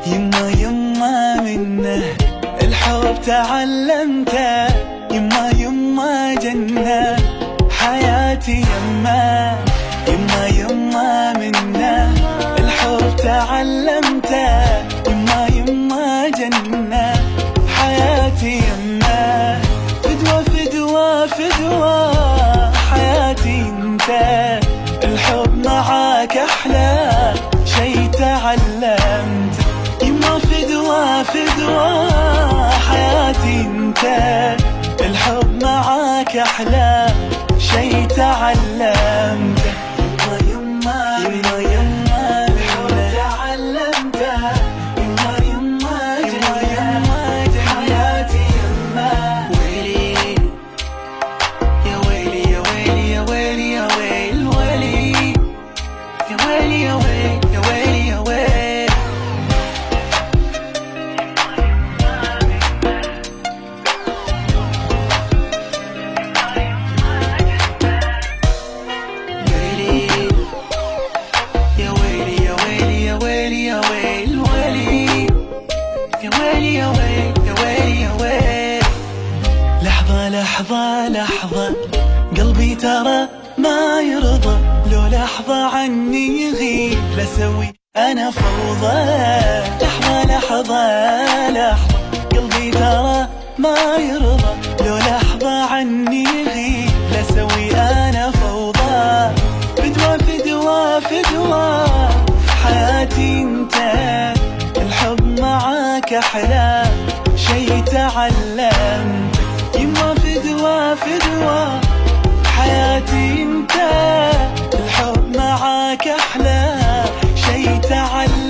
يما يما منه الحب تعلمته، يما يما جنة حياتي يما. يما يما منه الحب تعلمته، يما يما جنة حياتي يما. فدوة فدوة فدوة حياتي انت، الحب معاك احلى شي تعلمت. يما فدوة فدوة حياتي انت، الحب معاك احلى شي تعلمت. يما يما يما الحب تعلمته، يما يما يما حياتي يما. ويلي يا ويلي يا ويلي يا ويلي يا ويل ويلي يا ويلي يا ويل يا ويلي يا ويل. لحظة لحظة لحظة قلبي ترى ما يرضى، لو لحظة عني يغيب لسوي أنا فوضى. لحظة لحظة لحظة قلبي ترى ما يرضى، لو لحظة عني يغيب لسوي أنا فوضى. فدوة فدوة فدوة حياتي انت، الحب معاك أحلى شي تعلمت. يما فدوة فدوة حياتي انت، الحب معاك احلى شي تعلمت.